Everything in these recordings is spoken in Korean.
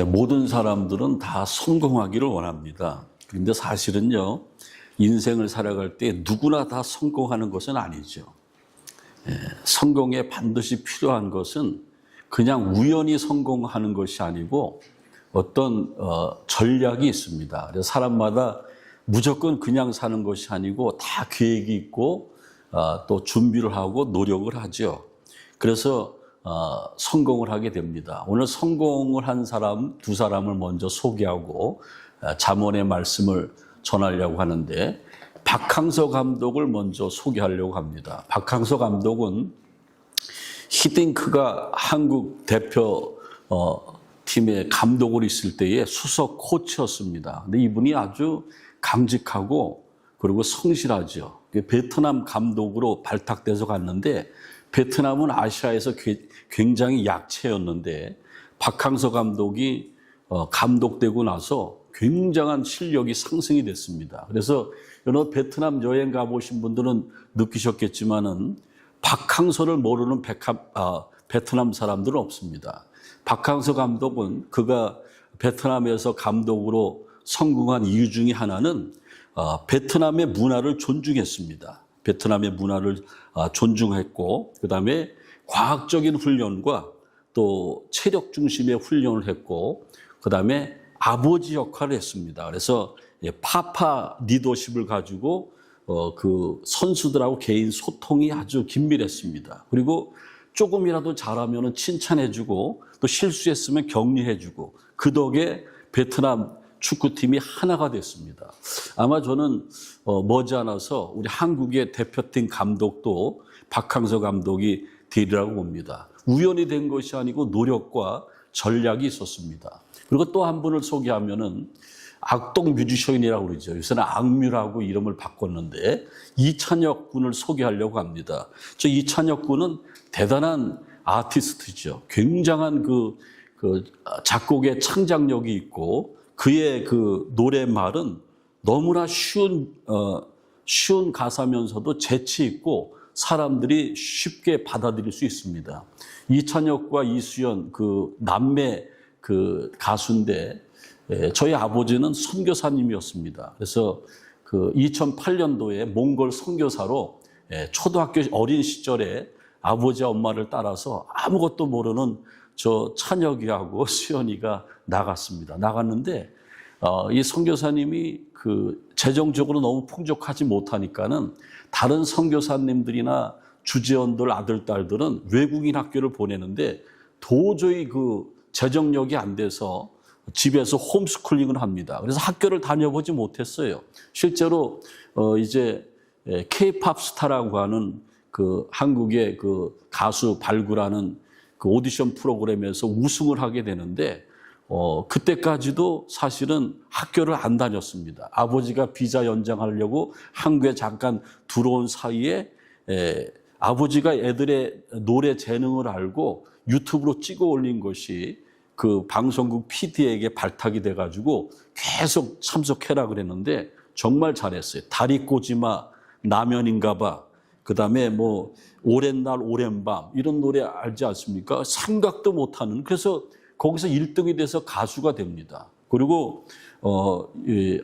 모든 사람들은 다 성공하기를 원합니다. 그런데 사실은요, 인생을 살아갈 때 누구나 다 성공하는 것은 아니죠. 성공에 반드시 필요한 것은 그냥 우연히 성공하는 것이 아니고 어떤 전략이 있습니다. 그래서 사람마다 무조건 그냥 사는 것이 아니고 다 계획이 있고 또 준비를 하고 노력을 하죠. 그래서 성공을 하게 됩니다. 오늘 성공을 한 사람 두 사람을 먼저 소개하고 잠언의 말씀을 전하려고 하는데, 박항서 감독을 먼저 소개하려고 합니다. 박항서 감독은 히딩크가 한국 대표 팀의 감독으로 있을 때의 수석 코치였습니다. 근데 이분이 아주 강직하고 그리고 성실하죠. 베트남 감독으로 발탁돼서 갔는데, 베트남은 아시아에서 굉장히 약체였는데 박항서 감독이 감독되고 나서 굉장한 실력이 상승이 됐습니다. 그래서 여러 베트남 여행 가보신 분들은 느끼셨겠지만은 박항서를 모르는 베트남 사람들은 없습니다. 박항서 감독은 그가 베트남에서 감독으로 성공한 이유 중에 하나는 베트남의 문화를 존중했습니다. 베트남의 문화를 존중했고, 그다음에 과학적인 훈련과 또 체력 중심의 훈련을 했고, 그다음에 아버지 역할을 했습니다. 그래서 파파 리더십을 가지고 그 선수들하고 개인 소통이 아주 긴밀했습니다. 그리고 조금이라도 잘하면 칭찬해주고 또 실수했으면 격려해주고, 그 덕에 베트남 축구팀이 하나가 됐습니다. 아마 저는 머지않아서 우리 한국의 대표팀 감독도 박항서 감독이 되리라고 봅니다. 우연히 된 것이 아니고 노력과 전략이 있었습니다. 그리고 또 한 분을 소개하면은 악동 뮤지션이라고 그러죠. 요새는 악뮤라고 이름을 바꿨는데, 이찬혁 군을 소개하려고 합니다. 저 이찬혁 군은 대단한 아티스트죠. 굉장한 그 작곡의 창작력이 있고, 그의 그 노래말은 너무나 쉬운 가사면서도 재치 있고 사람들이 쉽게 받아들일 수 있습니다. 이찬혁과 이수연 그 남매 그 가수인데, 저희 아버지는 선교사님이었습니다. 그래서 그 2008년도에 몽골 선교사로 초등학교 어린 시절에 아버지와 엄마를 따라서 아무것도 모르는 저 찬혁이하고 수연이가 나갔는데, 이 선교사님이 그 재정적으로 너무 풍족하지 못하니까는 다른 선교사님들이나 주재원들 아들, 딸들은 외국인 학교를 보내는데 도저히 그 재정력이 안 돼서 집에서 홈스쿨링을 합니다. 그래서 학교를 다녀보지 못했어요. 실제로 이제 K-팝 스타라고 하는 그 한국의 그 가수 발굴하는 그 오디션 프로그램에서 우승을 하게 되는데, 그때까지도 사실은 학교를 안 다녔습니다. 아버지가 비자 연장하려고 한국에 잠깐 들어온 사이에 아버지가 애들의 노래 재능을 알고 유튜브로 찍어 올린 것이 그 방송국 PD에게 발탁이 돼가지고 계속 참석해라 그랬는데 정말 잘했어요. 다리 꼬지마, 라면인가봐, 그 다음에 뭐 오랜 날 오랜 밤, 이런 노래 알지 않습니까? 생각도 못하는, 그래서 거기서 1등이 돼서 가수가 됩니다. 그리고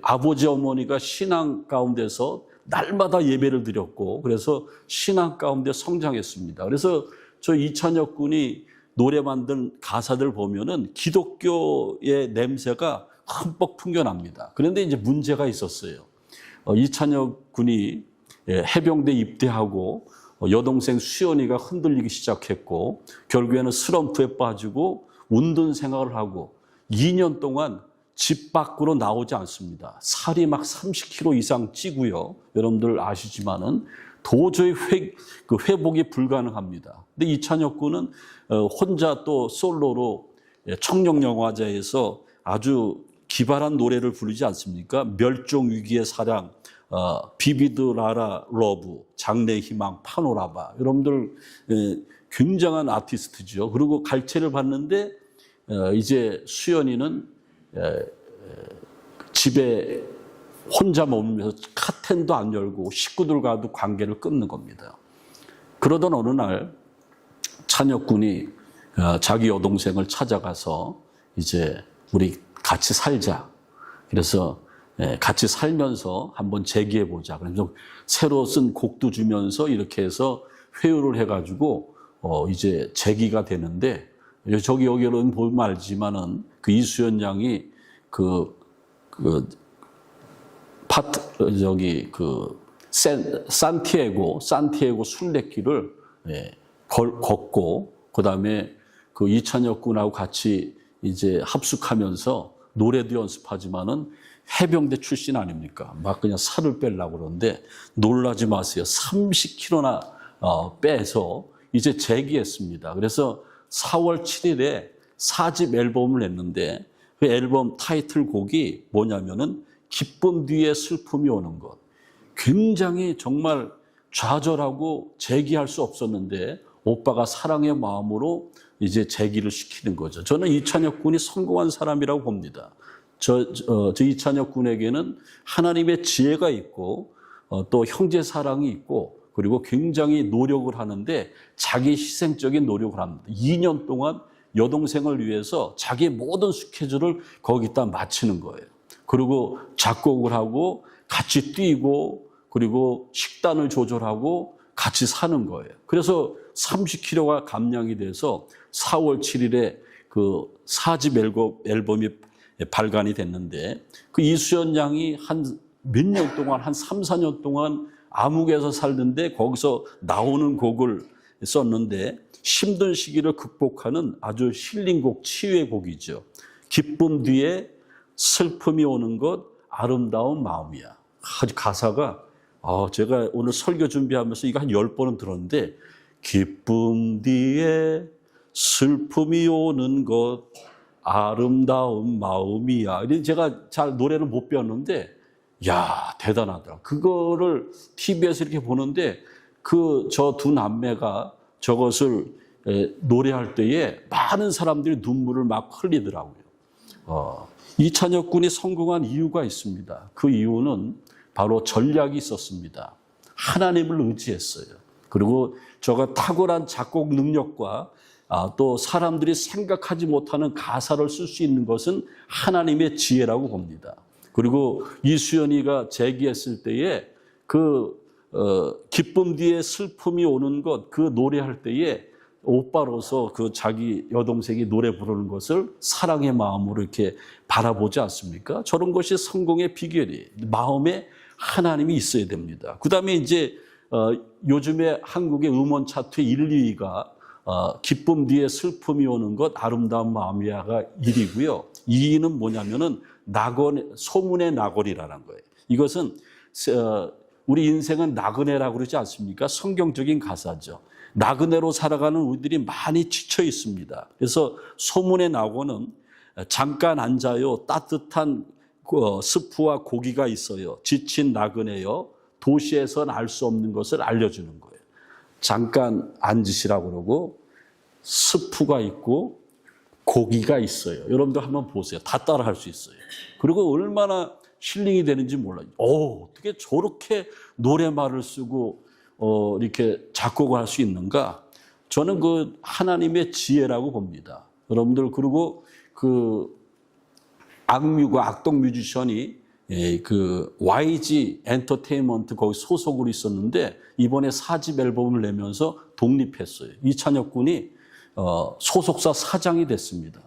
아버지 어머니가 신앙 가운데서 날마다 예배를 드렸고, 그래서 신앙 가운데 성장했습니다. 그래서 저 이찬혁 군이 노래 만든 가사들 보면은 기독교의 냄새가 흠뻑 풍겨납니다. 그런데 이제 문제가 있었어요. 이찬혁 군이 해병대 입대하고 여동생 수연이가 흔들리기 시작했고, 결국에는 슬럼프에 빠지고 운동 생활을 하고 2년 동안 집 밖으로 나오지 않습니다. 살이 막 30kg 이상 찌고요. 여러분들 아시지만은 도저히 회복이 불가능합니다. 근데 이찬혁 군은 혼자 또 솔로로 청룡영화제에서 아주 기발한 노래를 부르지 않습니까? 멸종위기의 사랑, 비비드 라라 러브, 장래희망, 파노라마. 여러분들 굉장한 아티스트죠. 그리고 갈채를 받는데 이제 수연이는 집에 혼자 머물면서 카텐도 안 열고 식구들과도 관계를 끊는 겁니다. 그러던 어느 날 찬혁 군이 자기 여동생을 찾아가서 이제 우리 같이 살자. 그래서 같이 살면서 한번 재기해 보자. 그래서 새로 쓴 곡도 주면서 이렇게 해서 회유를 해가지고 이제 재기가 되는데, 여기는 보면 알지만은 그 이수연 양이 산티아고 순례길을 걷고, 그 다음에 그 이찬혁 군하고 같이 이제 합숙하면서 노래도 연습하지만은 해병대 출신 아닙니까? 막 그냥 살을 빼려고 그러는데 놀라지 마세요. 30kg나 빼서 이제 재기했습니다. 그래서 4월 7일에 4집 앨범을 냈는데 그 앨범 타이틀곡이 뭐냐면은 기쁨 뒤에 슬픔이 오는 것. 굉장히 정말 좌절하고 재기할 수 없었는데 오빠가 사랑의 마음으로 이제 재기를 시키는 거죠. 저는 이찬혁 군이 성공한 사람이라고 봅니다. 저 이찬혁 군에게는 하나님의 지혜가 있고 또 형제 사랑이 있고 그리고 굉장히 노력을 하는데 자기 희생적인 노력을 합니다. 2년 동안 여동생을 위해서 자기 모든 스케줄을 거기다 마치는 거예요. 그리고 작곡을 하고 같이 뛰고 그리고 식단을 조절하고 같이 사는 거예요. 그래서 30kg가 감량이 돼서 4월 7일에 그 4집 앨범이 발간이 됐는데 그 이수연 양이 한 몇 년 동안, 한 3, 4년 동안 암흑에서 살던데 거기서 나오는 곡을 썼는데 힘든 시기를 극복하는 아주 힐링곡, 치유의 곡이죠. 기쁨 뒤에 슬픔이 오는 것, 아름다운 마음이야. 아주 가사가 제가 오늘 설교 준비하면서 이거 한 10번은 들었는데 기쁨 뒤에 슬픔이 오는 것, 아름다운 마음이야. 제가 잘 노래를 못 배웠는데 야 대단하더라. 그거를 TV에서 이렇게 보는데 저 두 남매가 저것을 노래할 때에 많은 사람들이 눈물을 막 흘리더라고요. 이찬혁 군이 성공한 이유가 있습니다. 그 이유는 바로 전략이 있었습니다. 하나님을 의지했어요. 그리고 저가 탁월한 작곡 능력과 또 사람들이 생각하지 못하는 가사를 쓸 수 있는 것은 하나님의 지혜라고 봅니다. 그리고 이수연이가 재기했을 때에 기쁨 뒤에 슬픔이 오는 것, 그 노래할 때에 오빠로서 자기 여동생이 노래 부르는 것을 사랑의 마음으로 이렇게 바라보지 않습니까? 저런 것이 성공의 비결이 마음에 하나님이 있어야 됩니다. 그 다음에 이제 요즘에 한국의 음원 차트 1, 2위가 기쁨 뒤에 슬픔이 오는 것, 아름다운 마음이야가 1위고요. 2위는 뭐냐면은 소문의 낙원이라는 거예요. 이것은 우리 인생은 나그네라고 그러지 않습니까? 성경적인 가사죠. 나그네로 살아가는 우리들이 많이 지쳐 있습니다. 그래서 소문의 낙원은 잠깐 앉아요. 따뜻한 스프와 고기가 있어요. 지친 나그네요. 도시에선 알 수 없는 것을 알려주는 거예요. 잠깐 앉으시라고 그러고 스프가 있고 고기가 있어요. 여러분들 한번 보세요. 다 따라 할 수 있어요. 그리고 얼마나 힐링이 되는지 몰라요. 어떻게 저렇게 노래말을 쓰고 이렇게 작곡을 할 수 있는가? 저는 그 하나님의 지혜라고 봅니다. 여러분들 그리고 악동 뮤지션이 그 YG 엔터테인먼트 거기 소속으로 있었는데 이번에 4집 앨범을 내면서 독립했어요. 이찬혁 군이 소속사 사장이 됐습니다.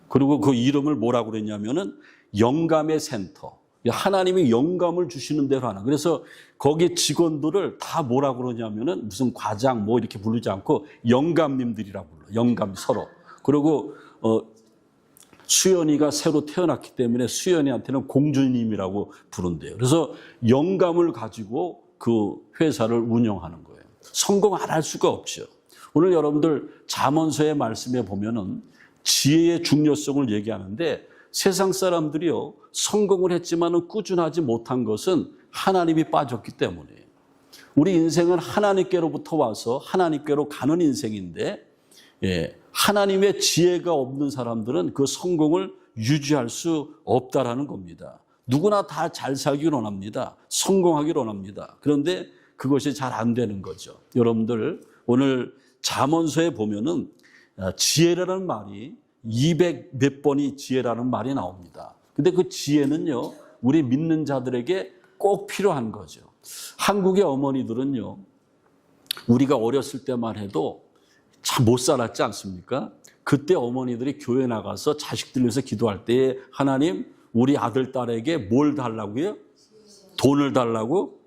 그리고 그 이름을 뭐라고 그랬냐면은 영감의 센터. 하나님이 영감을 주시는 대로 하는. 그래서 거기 직원들을 다 뭐라고 그러냐면은 무슨 과장 뭐 이렇게 부르지 않고 영감님들이라고 불러요. 영감 서로. 그리고 수연이가 새로 태어났기 때문에 수연이한테는 공주님이라고 부른대요. 그래서 영감을 가지고 그 회사를 운영하는 거예요. 성공 안 할 수가 없죠. 오늘 여러분들 잠언서의 말씀에 보면은 지혜의 중요성을 얘기하는데 세상 사람들이요 성공을 했지만은 꾸준하지 못한 것은 하나님이 빠졌기 때문이에요. 우리 인생은 하나님께로부터 와서 하나님께로 가는 인생인데 하나님의 지혜가 없는 사람들은 그 성공을 유지할 수 없다라는 겁니다. 누구나 다 잘 살기를 원합니다. 성공하기를 원합니다. 그런데 그것이 잘 안 되는 거죠. 여러분들 오늘 잠언서에 보면은 지혜라는 말이 200 몇 번이 지혜라는 말이 나옵니다. 근데 그 지혜는요, 우리 믿는 자들에게 꼭 필요한 거죠. 한국의 어머니들은요, 우리가 어렸을 때만 해도 참 못 살았지 않습니까? 그때 어머니들이 교회 나가서 자식들 위해서 기도할 때에 하나님, 우리 아들, 딸에게 뭘 달라고요? 돈을 달라고?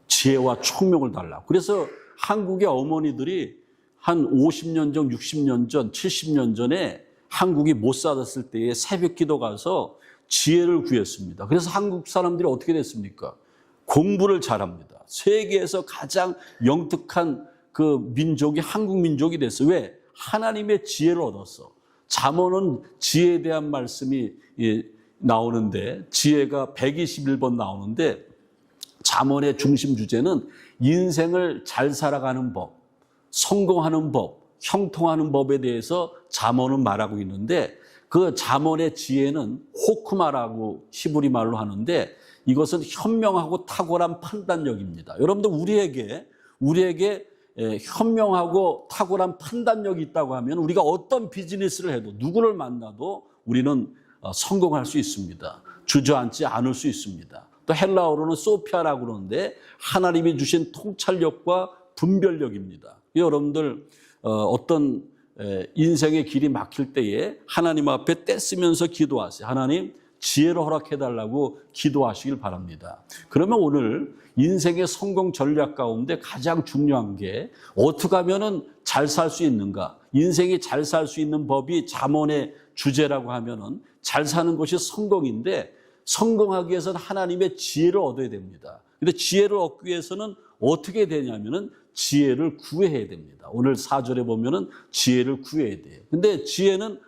지혜와 총명을 달라고. 그래서 한국의 어머니들이 한 50년 전, 60년 전, 70년 전에 한국이 못 살았을 때에 새벽 기도 가서 지혜를 구했습니다. 그래서 한국 사람들이 어떻게 됐습니까? 공부를 잘합니다. 세계에서 가장 영특한 그 민족이 한국 민족이 됐어요. 왜? 하나님의 지혜를 얻었어. 잠언은 지혜에 대한 말씀이 나오는데, 지혜가 121번 나오는데, 잠언의 중심 주제는 인생을 잘 살아가는 법, 성공하는 법, 형통하는 법에 대해서 잠언은 말하고 있는데, 그 잠언의 지혜는 호크마라고 히브리 말로 하는데, 이것은 현명하고 탁월한 판단력입니다. 여러분들 우리에게 현명하고 탁월한 판단력이 있다고 하면 우리가 어떤 비즈니스를 해도 누구를 만나도 우리는 성공할 수 있습니다. 주저앉지 않을 수 있습니다. 또 헬라어로는 소피아라고 그러는데 하나님이 주신 통찰력과 분별력입니다. 여러분들 어떤 인생의 길이 막힐 때에 하나님 앞에 떼쓰면서 기도하세요. 하나님, 지혜를 허락해달라고 기도하시길 바랍니다. 그러면 오늘 인생의 성공 전략 가운데 가장 중요한 게 어떻게 하면 잘 살 수 있는가? 인생이 잘 살 수 있는 법이 잠언의 주제라고 하면 잘 사는 것이 성공인데, 성공하기 위해서는 하나님의 지혜를 얻어야 됩니다. 근데 지혜를 얻기 위해서는 어떻게 되냐면은 지혜를 구해야 됩니다. 오늘 4절에 보면은 지혜를 구해야 돼요. 근데 지혜는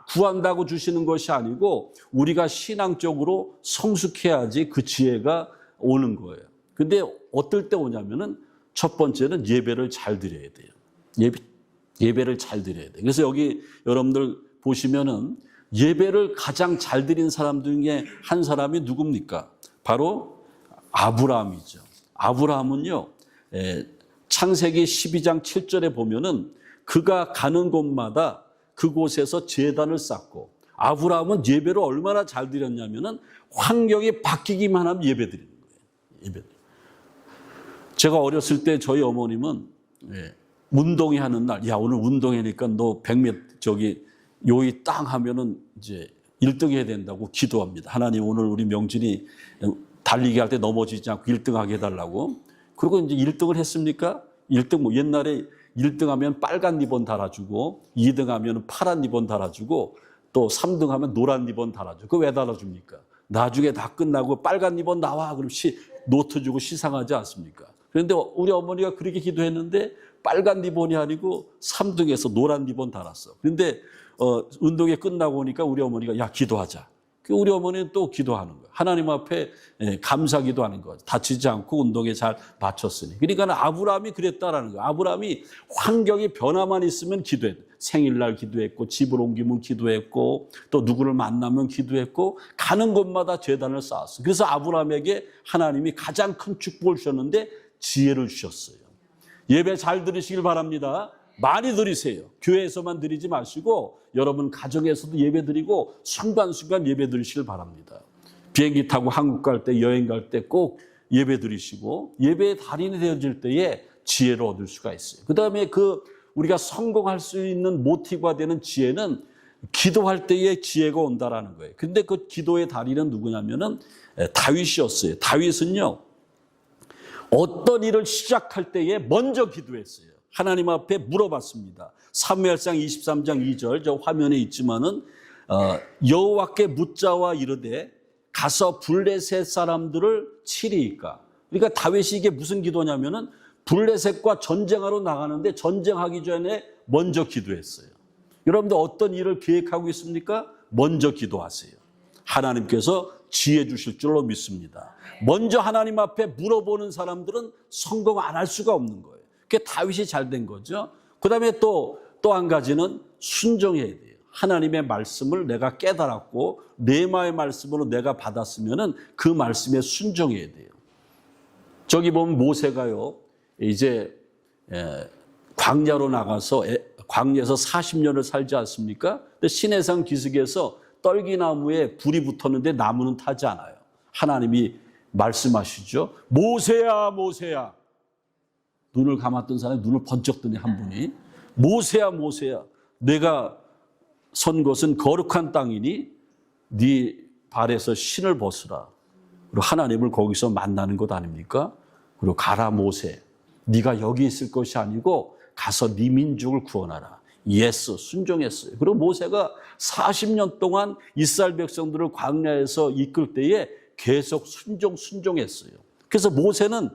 구한다고 주시는 것이 아니고 우리가 신앙적으로 성숙해야지 그 지혜가 오는 거예요. 근데 어떨 때 오냐면은 첫 번째는 예배를 잘 드려야 돼요. 예배를 잘 드려야 돼요. 그래서 여기 여러분들 보시면은 예배를 가장 잘 드린 사람 중에 한 사람이 누굽니까? 바로 아브라함이죠. 아브라함은요, 창세기 12장 7절에 보면은 그가 가는 곳마다 그곳에서 제단을 쌓고, 아브라함은 예배를 얼마나 잘 드렸냐면은 환경이 바뀌기만 하면 예배 드리는 거예요. 제가 어렸을 때 저희 어머님은 운동회 하는 날, 야, 오늘 운동회니까 너 100m 요이 땅 하면은 이제 1등 해야 된다고 기도합니다. 하나님, 오늘 우리 명진이 달리기 할 때 넘어지지 않고 1등 하게 해달라고. 그리고 이제 1등을 했습니까? 1등 옛날에 1등 하면 빨간 리본 달아주고, 2등 하면 파란 리본 달아주고, 또 3등 하면 노란 리본 달아주고. 그거 왜 달아줍니까? 나중에 다 끝나고 빨간 리본 나와. 그럼 노트 주고 시상하지 않습니까? 그런데 우리 어머니가 그렇게 기도했는데 빨간 리본이 아니고 3등에서 노란 리본 달았어. 그런데 운동회 끝나고 오니까 우리 어머니가 야, 기도하자. 우리 어머니는 또 기도하는 거예요. 하나님 앞에 감사 기도하는 거예요. 다치지 않고 운동에 잘 마쳤으니. 그러니까 아브라함이 그랬다라는 거예요. 아브라함이 환경이 변화만 있으면 기도했다. 생일날 기도했고, 집을 옮기면 기도했고, 또 누구를 만나면 기도했고, 가는 곳마다 제단을 쌓았어요. 그래서 아브라함에게 하나님이 가장 큰 축복을 주셨는데 지혜를 주셨어요. 예배 잘 들으시길 바랍니다. 많이 드리세요. 교회에서만 드리지 마시고 여러분 가정에서도 예배 드리고 순간순간 예배 드리시길 바랍니다. 비행기 타고 한국 갈 때, 여행 갈 때 꼭 예배 드리시고, 예배의 달인이 되어질 때에 지혜를 얻을 수가 있어요. 그 다음에 우리가 성공할 수 있는 모티브가 되는 지혜는 기도할 때에 지혜가 온다라는 거예요. 근데 그 기도의 달인은 누구냐면은 다윗이었어요. 다윗은요, 어떤 일을 시작할 때에 먼저 기도했어요. 하나님 앞에 물어봤습니다. 사무엘상 23장 2절, 저 화면에 있지만은 여호와께 묻자와 이르되 가서 블레셋 사람들을 치리이까. 그러니까 다윗이 이게 무슨 기도냐면은 블레셋과 전쟁하러 나가는데 전쟁하기 전에 먼저 기도했어요. 여러분들 어떤 일을 계획하고 있습니까? 먼저 기도하세요. 하나님께서 지혜 주실 줄로 믿습니다. 먼저 하나님 앞에 물어보는 사람들은 성공 안 할 수가 없는 거예요. 그게 다윗이 잘 된 거죠. 그 다음에 또 한 가지는 순종해야 돼요. 하나님의 말씀을 내가 깨달았고 레마의 말씀으로 내가 받았으면은 그 말씀에 순종해야 돼요. 저기 보면 모세가요, 이제 광야로 나가서 광야에서 40년을 살지 않습니까? 근데 시내산 기슭에서 떨기나무에 불이 붙었는데 나무는 타지 않아요. 하나님이 말씀하시죠. 모세야, 모세야. 눈을 감았던 사람이 눈을 번쩍 뜨니 한 분이 모세야, 모세야. 내가 선 곳은 거룩한 땅이니 네 발에서 신을 벗으라. 그리고 하나님을 거기서 만나는 것 아닙니까? 그리고 가라 모세. 네가 여기 있을 것이 아니고 가서 네 민족을 구원하라. 예스, 순종했어요. 그리고 모세가 40년 동안 이스라엘 백성들을 광야에서 이끌 때에 계속 순종했어요. 그래서 모세는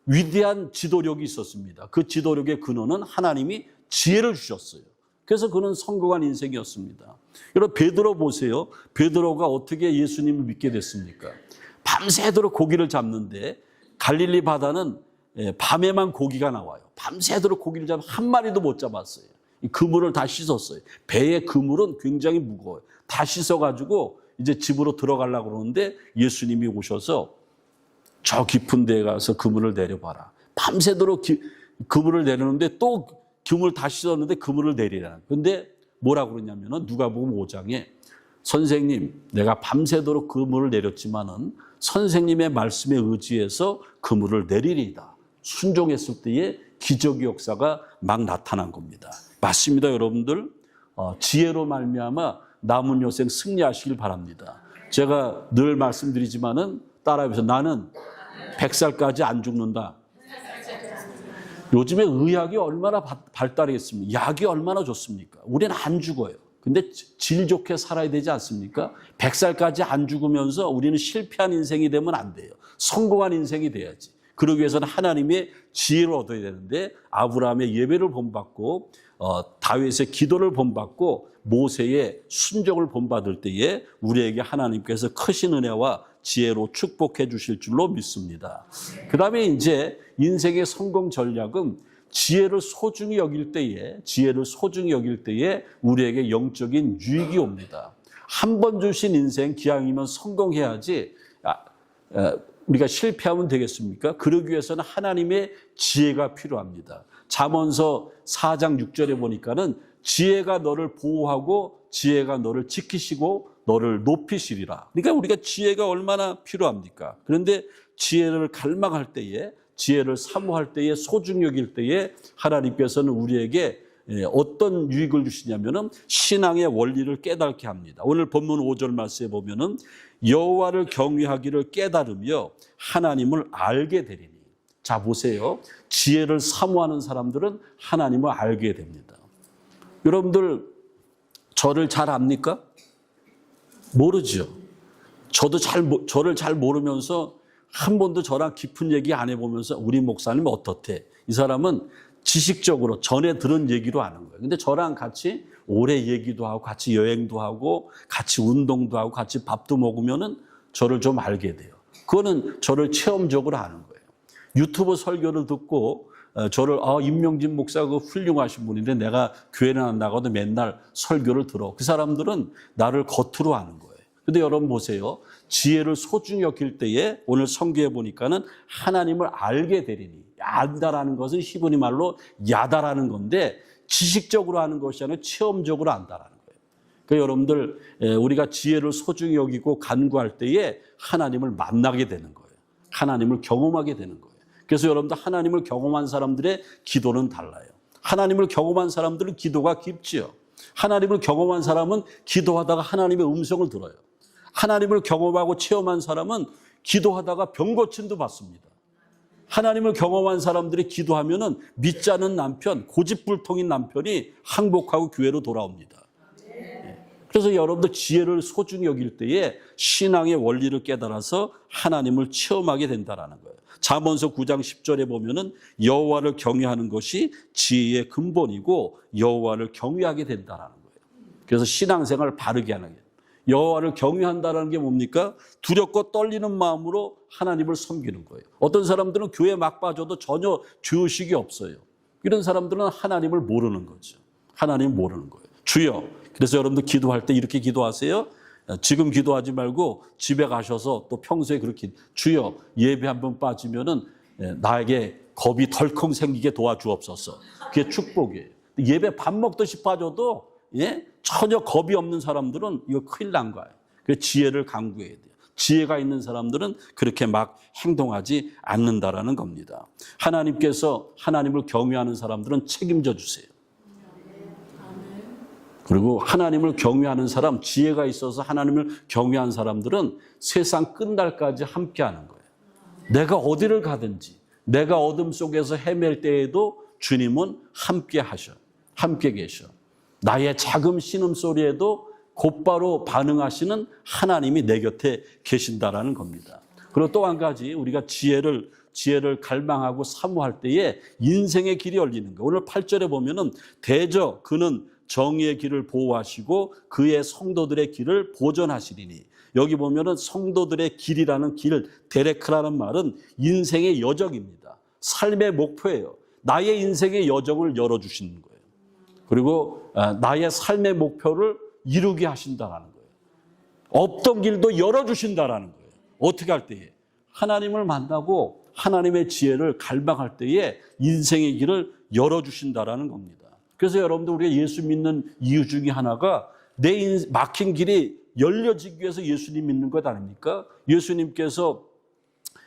위대한 지도력이 있었습니다. 그 지도력의 근원은 하나님이 지혜를 주셨어요. 그래서 그는 성공한 인생이었습니다. 여러분 베드로 보세요. 베드로가 어떻게 예수님을 믿게 됐습니까? 밤새도록 고기를 잡는데 갈릴리 바다는 밤에만 고기가 나와요. 밤새도록 고기를 잡아 한 마리도 못 잡았어요. 그물을 다 씻었어요. 배의 그물은 굉장히 무거워요. 다 씻어가지고 이제 집으로 들어가려고 그러는데 예수님이 오셔서 저 깊은 데에 가서 그물을 내려봐라. 밤새도록 그물을 내리는데 또 그물 다 씻었는데 그물을 내리라. 근데 뭐라고 그러냐면은 누가복음 5장에 선생님, 내가 밤새도록 그물을 내렸지만은 선생님의 말씀에 의지해서 그물을 내리리이다. 순종했을 때에 기적의 역사가 막 나타난 겁니다. 맞습니다, 여러분들. 지혜로 말미암아 남은 여생 승리하시길 바랍니다. 제가 늘 말씀드리지만은 따라해서 나는 100살까지 안 죽는다. 요즘에 의학이 얼마나 발달했습니까? 약이 얼마나 좋습니까? 우리는 안 죽어요. 근데 질 좋게 살아야 되지 않습니까? 100살까지 안 죽으면서 우리는 실패한 인생이 되면 안 돼요. 성공한 인생이 돼야지. 그러기 위해서는 하나님의 지혜를 얻어야 되는데 아브라함의 예배를 본받고 다윗의 기도를 본받고 모세의 순종을 본받을 때에 우리에게 하나님께서 크신 은혜와 지혜로 축복해 주실 줄로 믿습니다. 그 다음에 이제 인생의 성공 전략은 지혜를 소중히 여길 때에 우리에게 영적인 유익이 옵니다. 한 번 주신 인생 기왕이면 성공해야지 우리가 실패하면 되겠습니까? 그러기 위해서는 하나님의 지혜가 필요합니다. 잠언서 4장 6절에 보니까는 지혜가 너를 보호하고 지혜가 너를 지키시고 너를 높이시리라. 그러니까 우리가 지혜가 얼마나 필요합니까? 그런데 지혜를 갈망할 때에, 지혜를 사모할 때에, 소중히 여길 때에 하나님께서는 우리에게 어떤 유익을 주시냐면은 신앙의 원리를 깨닫게 합니다. 오늘 본문 5절 말씀에 보면은 여호와를 경외하기를 깨달으며 하나님을 알게 되리니. 자, 보세요. 지혜를 사모하는 사람들은 하나님을 알게 됩니다. 여러분들 저를 잘 압니까? 모르죠. 저도 저를 잘 모르면서 한 번도 저랑 깊은 얘기 안 해보면서 우리 목사님 어떻대? 이 사람은 지식적으로 전에 들은 얘기로 아는 거예요. 근데 저랑 같이 오래 얘기도 하고 같이 여행도 하고 같이 운동도 하고 같이 밥도 먹으면은 저를 좀 알게 돼요. 그거는 저를 체험적으로 아는 거예요. 유튜브 설교를 듣고 저를 임명진 목사가 훌륭하신 분인데 내가 교회는 안 나가도 맨날 설교를 들어. 그 사람들은 나를 겉으로 아는 거예요. 근데 여러분 보세요. 지혜를 소중히 여길 때에 오늘 성경에 보니까는 하나님을 알게 되리니. 안다라는 것은 히브리 말로 야다라는 건데 지식적으로 아는 것이 아니라 체험적으로 안다라는 거예요. 그러니까 여러분들 우리가 지혜를 소중히 여기고 간구할 때에 하나님을 만나게 되는 거예요. 하나님을 경험하게 되는 거예요. 그래서 여러분들 하나님을 경험한 사람들의 기도는 달라요. 하나님을 경험한 사람들은 기도가 깊지요. 하나님을 경험한 사람은 기도하다가 하나님의 음성을 들어요. 하나님을 경험하고 체험한 사람은 기도하다가 병 고침도 받습니다. 하나님을 경험한 사람들이 기도하면은 믿지 않은 남편, 고집불통인 남편이 항복하고 교회로 돌아옵니다. 그래서 여러분들 지혜를 소중히 여길 때에 신앙의 원리를 깨달아서 하나님을 체험하게 된다는 거예요. 잠언서 9장 10절에 보면은 여호와를 경외하는 것이 지혜의 근본이고 여호와를 경외하게 된다는 거예요. 그래서 신앙생활을 바르게 하는 거예요. 여호와를 경외한다는 게 뭡니까? 두렵고 떨리는 마음으로 하나님을 섬기는 거예요. 어떤 사람들은 교회 막 빠져도 전혀 죄의식이 없어요. 이런 사람들은 하나님을 모르는 거죠. 하나님을 모르는 거예요. 주여. 그래서 여러분들 기도할 때 이렇게 기도하세요. 지금 기도하지 말고 집에 가셔서 또 평소에 그렇게 주여 예배 한번 빠지면은 나에게 겁이 덜컹 생기게 도와주옵소서. 그게 축복이에요. 예배 밥 먹듯이 빠져도 전혀 겁이 없는 사람들은 이거 큰일 난 거예요. 그래서 지혜를 강구해야 돼요. 지혜가 있는 사람들은 그렇게 막 행동하지 않는다라는 겁니다. 하나님께서 하나님을 경외하는 사람들은 책임져 주세요. 그리고 하나님을 경외하는 사람, 지혜가 있어서 하나님을 경외하는 사람들은 세상 끝날까지 함께하는 거예요. 내가 어디를 가든지, 내가 어둠 속에서 헤맬 때에도 주님은 함께 하셔, 함께 계셔. 나의 작은 신음소리에도 곧바로 반응하시는 하나님이 내 곁에 계신다라는 겁니다. 그리고 또 한 가지, 우리가 지혜를 갈망하고 사모할 때에 인생의 길이 열리는 거예요. 오늘 8절에 보면은 대저 그는 정의의 길을 보호하시고 그의 성도들의 길을 보전하시리니, 여기 보면은 성도들의 길이라는 길, 데레크라는 말은 인생의 여정입니다. 삶의 목표예요. 나의 인생의 여정을 열어주시는 거예요. 그리고 나의 삶의 목표를 이루게 하신다라는 거예요. 없던 길도 열어주신다라는 거예요. 어떻게 할 때에? 하나님을 만나고 하나님의 지혜를 갈망할 때에 인생의 길을 열어주신다라는 겁니다. 그래서 여러분들, 우리가 예수 믿는 이유 중에 하나가 내 막힌 길이 열려지기 위해서 예수님 믿는 것 아닙니까? 예수님께서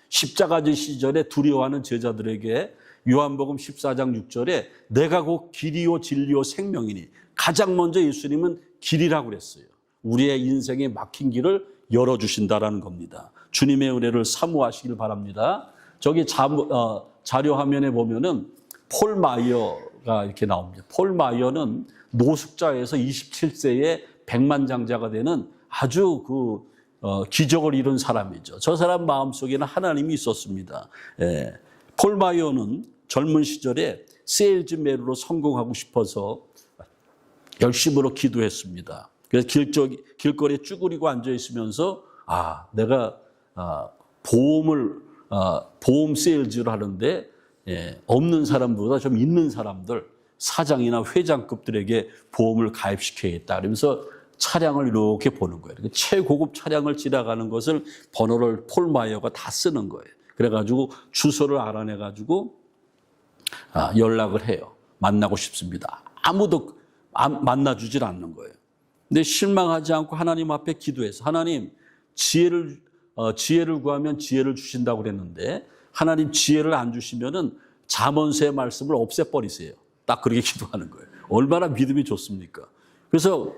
십자가 지 시절에 두려워하는 제자들에게 요한복음 14장 6절에 내가 곧 길이요 진리요 생명이니, 가장 먼저 예수님은 길이라고 그랬어요. 우리의 인생에 막힌 길을 열어주신다라는 겁니다. 주님의 은혜를 사모하시길 바랍니다. 저기 자료 화면에 보면은 폴 마이어가 이렇게 나옵니다. 폴 마이어는 노숙자에서 27세에 백만장자가 되는 아주 기적을 이룬 사람이죠. 저 사람 마음속에는 하나님이 있었습니다. 폴 마이어는 젊은 시절에 세일즈맨으로 성공하고 싶어서 열심으로 기도했습니다. 그래서 길거리에 쭈그리고 앉아 있으면서 내가 보험 세일즈를 하는데 없는 사람보다 좀 있는 사람들, 사장이나 회장급들에게 보험을 가입시켜야겠다. 그러면서 차량을 이렇게 보는 거예요. 최고급 차량을 지나가는 것을 번호를 폴 마이어가 다 쓰는 거예요. 그래가지고 주소를 알아내가지고 연락을 해요. 만나고 싶습니다. 아무도 만나주질 않는 거예요. 근데 실망하지 않고 하나님 앞에 기도해서, 하나님 지혜를 구하면 지혜를 주신다고 그랬는데 하나님 지혜를 안 주시면은 잠언서의 말씀을 없애버리세요. 딱 그렇게 기도하는 거예요. 얼마나 믿음이 좋습니까? 그래서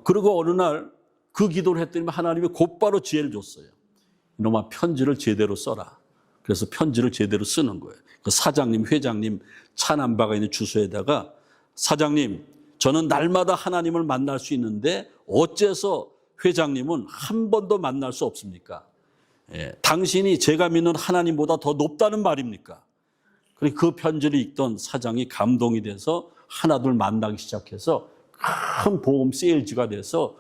그리고 어느 날 그 기도를 했더니 하나님이 곧바로 지혜를 줬어요. 이놈아, 편지를 제대로 써라. 그래서 편지를 제대로 쓰는 거예요. 그 사장님, 회장님 차 넘버가 있는 주소에다가, 사장님, 저는 날마다 하나님을 만날 수 있는데 어째서 회장님은 한 번도 만날 수 없습니까? 당신이 제가 믿는 하나님보다 더 높다는 말입니까? 그리고 그 편지를 읽던 사장이 감동이 돼서 하나둘 만나기 시작해서 큰 보험 세일즈가 돼서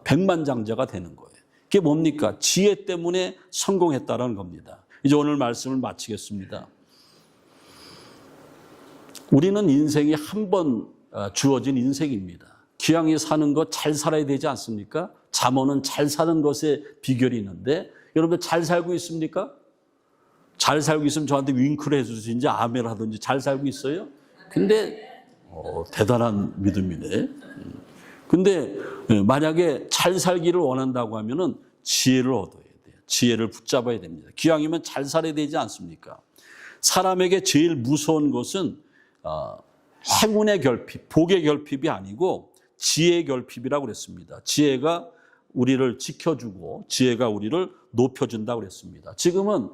백만장자가 되는 거예요. 그게 뭡니까? 지혜 때문에 성공했다는 겁니다. 이제 오늘 말씀을 마치겠습니다. 우리는 인생이 한 번 주어진 인생입니다. 기왕에 사는 것 잘 살아야 되지 않습니까? 잠언은 잘 사는 것에 비결이 있는데, 여러분들 잘 살고 있습니까? 잘 살고 있으면 저한테 윙크를 해주든지 아멘 하든지. 잘 살고 있어요? 근데 대단한 믿음이네. 근데 만약에 잘 살기를 원한다고 하면은 지혜를 얻어야 돼요. 지혜를 붙잡아야 됩니다. 기왕이면 잘 살아야 되지 않습니까? 사람에게 제일 무서운 것은 행운의 결핍, 복의 결핍이 아니고 지혜의 결핍이라고 그랬습니다. 지혜가 우리를 지켜주고 지혜가 우리를 높여준다고 그랬습니다. 지금은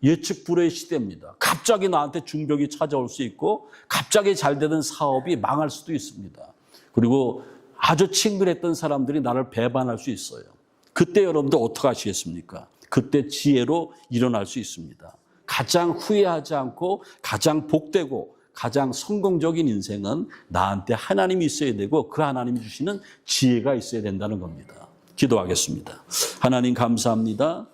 예측 불허의 시대입니다. 갑자기 나한테 중병이 찾아올 수 있고 갑자기 잘 되는 사업이 망할 수도 있습니다. 그리고 아주 친근했던 사람들이 나를 배반할 수 있어요. 그때 여러분들 어떻게 하시겠습니까? 그때 지혜로 일어날 수 있습니다. 가장 후회하지 않고 가장 복되고 가장 성공적인 인생은 나한테 하나님이 있어야 되고 그 하나님이 주시는 지혜가 있어야 된다는 겁니다. 기도하겠습니다. 하나님 감사합니다.